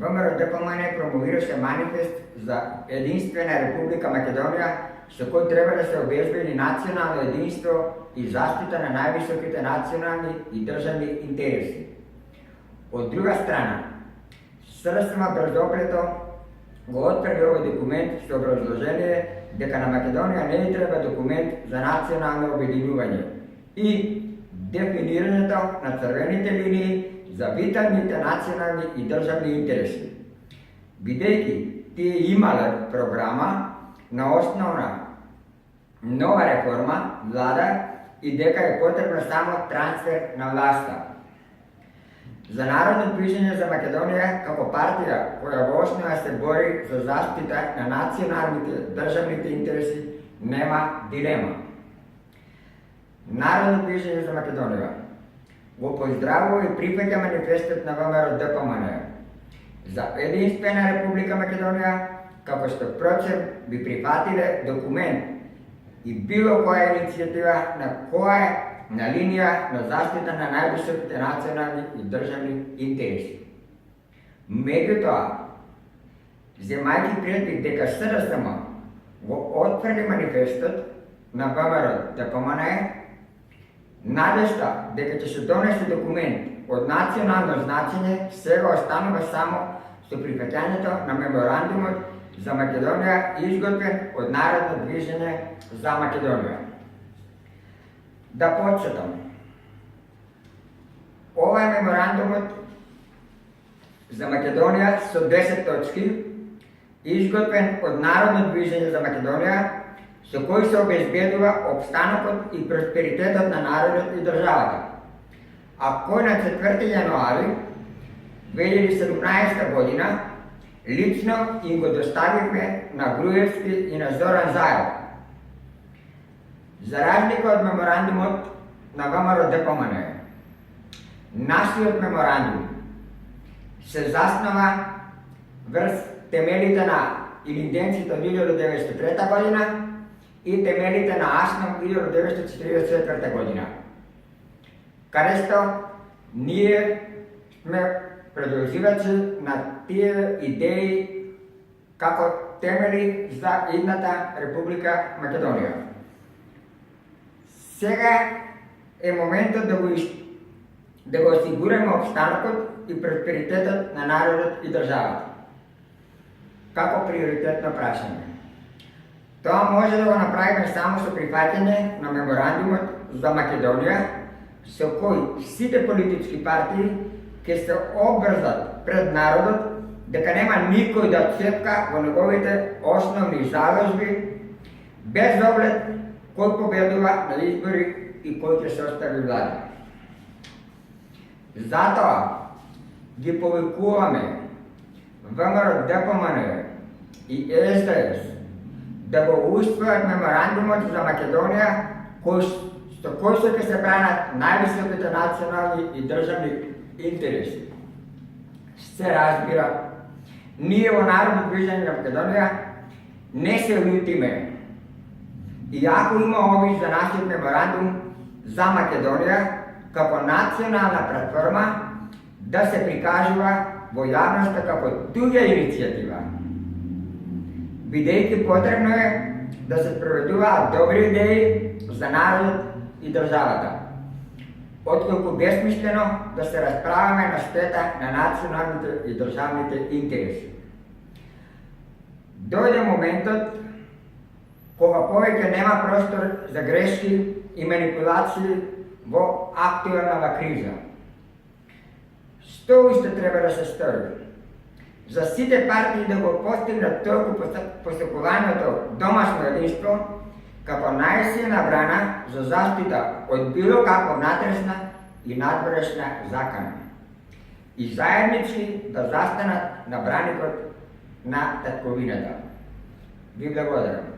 ВМРО-ДПМН промовираше манифест за единствена Република Македонија, со кој треба да се обезбеди национално единство и заштита на највисоките национални и државни интереси. Од друга страна, СРСМ брзоплето го отфрли овој документ со образложение дека на Македонија не ѝ треба документ за национално обединување и дефинирањето на црвените линии за виталните национални и државни интереси. Бидејќи тие имале програма на основна нова реформа влада и дека е потребно само трансфер на власта. За Народно движење за Македонија како партија која во основа се бори за заштита на националните државните интереси нема дилема. Народно движење за Македонија го поздравува и прифаќа манифестот на ВМРО-ДПМН за единствена Република Македонија, како што впрочем би прифатиле документ и било која иницијатива која е на линија на заштита на највисоките национални и државни интереси. Меѓутоа, земајќи предвид дека СРСМ го отфрли манифестот на ВМРО-ДПМН, надежда дека ќе се донесе документ од национално значење сега останува само со прифаќањето на меморандумот за Македонија изготвен од Народно движење за Македонија. Да подсетам, ова е меморандумот за Македонија со 10 точки, изготвен од Народно движење за Македонија, со кој се обезбедува опстанокот и просперитетот на народот и државата, а кој на 4 јануари 2017 година лично им го доставивме на Груевски и на Зоран Заев. За разлика од меморандумот на ВМРО-ДПМН, нашиот меморандум се заснова врз темелите на Илинденците од 1903 година и темелите на Ашнам 1944 година, каде што ние сме продолживачи на тие идеи како темели за идната Република Македонија. Сега е моментот да го осигураме обстанокот и просперитетот на народот и државата како приоритетно прашање. Тоа може да го направиме само со прифаќање на меморандумот за Македонија, со кој сите политички партии ќе се обврзат пред народот дека нема никој да отцепка во неговите основни заложби, без оглед кој победува на избори и кој ќе се остави влада. Затоа ги повикуваме ВМРО-ДПМН и СДС да го усвојат меморандумот за Македонија, со кој ќе се бранат највисоките национални и државни интереси. Се разбира, ние во Народно движење на Македонија не се лутиме. Иако има обич за нашиот меморандум за Македонија како национална платформа да се прикажува во јавноста како туѓа иницијатива, бидејќи потребно е да се спроведуваат добри идеи за народот и државата, отколку бесмислено да се расправаме на штета на националните и државните интереси. Дојде моментот кога повеќе нема простор за грешки и манипулации во актуелната криза. Што уште треба да се стори? За сите партии да го постигнат толку постапувањето домашно единство како најсилна брана за заштита од било каква натресна и надворешна закана и заеднички да застанат на браникот на татковината. Ви благодарам.